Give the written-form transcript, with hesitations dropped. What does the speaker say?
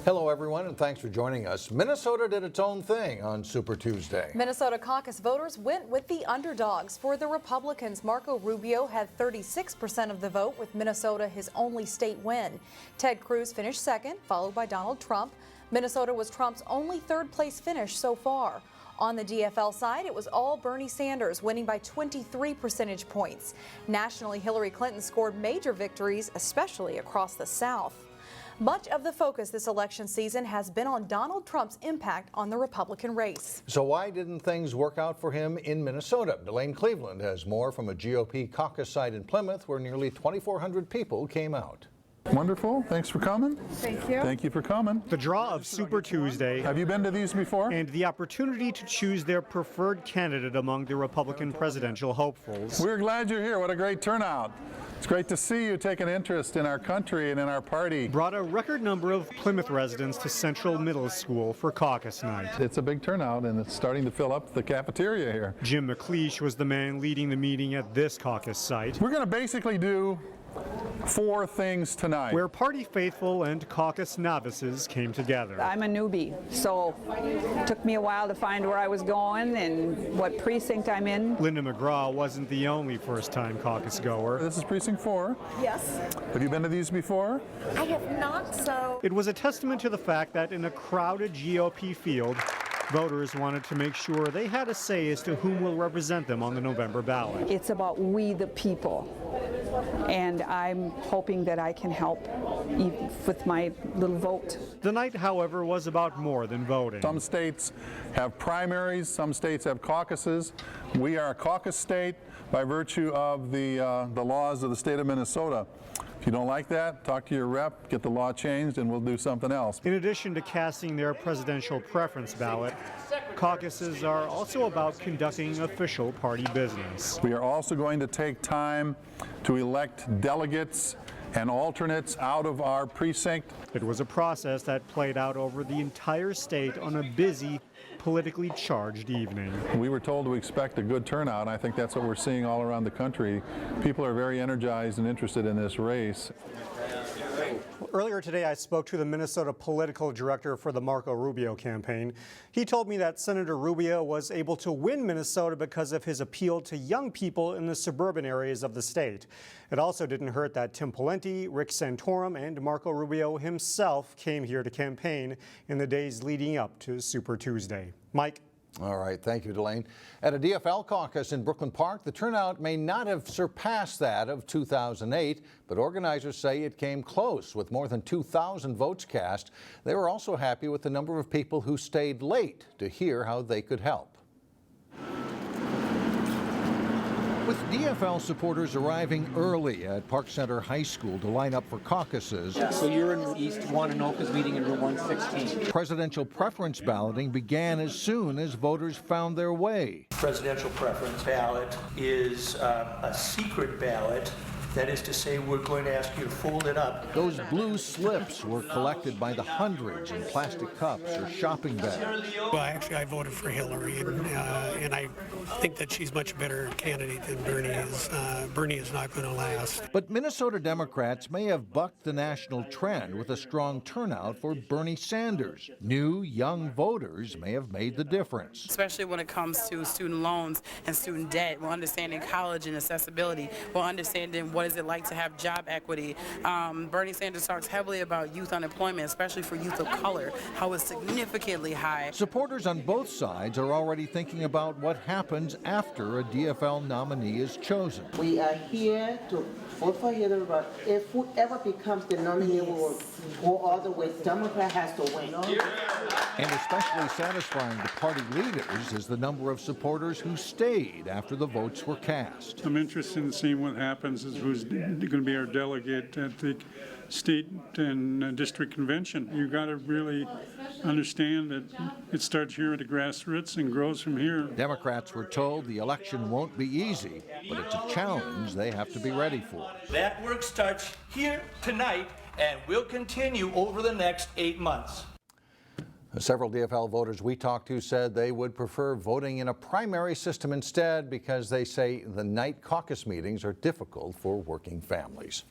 Hello, everyone, and thanks for joining us. Minnesota did its own thing on Super Tuesday. Minnesota caucus voters went with the underdogs. For the Republicans, Marco Rubio had 36% of the vote, with Minnesota his only state win. Ted Cruz finished second, followed by Donald Trump. Minnesota was Trump's only third-place finish so far. On the DFL side, it was all Bernie Sanders, winning by 23 percentage points. Nationally, Hillary Clinton scored major victories, especially across the South. Much of the focus this election season has been on Donald Trump's impact on the Republican race. So why didn't things work out for him in Minnesota? Delane Cleveland has more from a GOP caucus site in Plymouth where nearly 2,400 people came out. Wonderful. Thanks for coming. Thank you. Thank you for coming. The draw of Super Tuesday. Have you been to these before? And the opportunity to choose their preferred candidate among the Republican presidential hopefuls. We're glad you're here. What a great turnout. It's great to see you take an interest in our country and in our party. Brought a record number of Plymouth residents to Central Middle School for caucus night. It's a big turnout, and it's starting to fill up the cafeteria here. Jim McLeish was the man leading the meeting at this caucus site. We're going to basically do 4 things tonight. Where party faithful and caucus novices came together. I'm a newbie, so it took me a while to find where I was going and what precinct I'm in. Linda McGraw wasn't the only first-time caucus goer. This is precinct 4. Yes. Have you been to these before? I have not, so. It was a testament to the fact that in a crowded GOP field, voters wanted to make sure they had a say as to whom will represent them on the November ballot. It's about we the people, and I'm hoping that I can help with my little vote. The night, however, was about more than voting. Some states have primaries, some states have caucuses. We are a caucus state by virtue of the laws of the state of Minnesota. If you don't like that, talk to your rep, get the law changed, and we'll do something else. In addition to casting their presidential preference ballot, caucuses are also about conducting official party business. We are also going to take time to elect delegates and alternates out of our precinct. It was a process that played out over the entire state on a busy, politically charged evening. We were told to expect a good turnout. I think that's what we're seeing all around the country. People are very energized and interested in this race. Earlier today, I spoke to the Minnesota political director for the Marco Rubio campaign. He told me that Senator Rubio was able to win Minnesota because of his appeal to young people in the suburban areas of the state. It also didn't hurt that Tim Pawlenty, Rick Santorum, and Marco Rubio himself came here to campaign in the days leading up to Super Tuesday. Mike? All right, thank you, Delane. At a DFL caucus in Brooklyn Park, the turnout may not have surpassed that of 2008, but organizers say it came close with more than 2,000 votes cast. They were also happy with the number of people who stayed late to hear how they could help. With DFL supporters arriving early at Park Center High School to line up for caucuses. So you're in East 1 and Oak is meeting in room 116. Presidential preference balloting began as soon as voters found their way. Presidential preference ballot is a secret ballot. That is to say, we're going to ask you to fold it up. Those blue slips were collected by the hundreds in plastic cups or shopping bags. Well, actually, I voted for Hillary, and I think that she's much better candidate than Bernie is. Bernie is not going to last. But Minnesota Democrats may have bucked the national trend with a strong turnout for Bernie Sanders. New, young voters may have made the difference. Especially when it comes to student loans and student debt. We're understanding college and accessibility. We're understanding what is it like to have job equity. Bernie Sanders talks heavily about youth unemployment, especially for youth of color, how it's significantly high. Supporters on both sides are already thinking about what happens after a DFL nominee is chosen. We are here to vote for Hillary, but if whoever becomes the nominee, we will go all the way. Democrat has to win. And especially satisfying to party leaders is the number of supporters who stayed after the votes were cast. I'm interested in seeing what happens is who's going to be our delegate at the state and district convention. You got to really understand that it starts here at the grassroots and grows from here. Democrats were told the election won't be easy, but it's a challenge they have to be ready for. That work starts here tonight and will continue over the next 8 months. Several DFL voters we talked to said they would prefer voting in a primary system instead because they say the night caucus meetings are difficult for working families.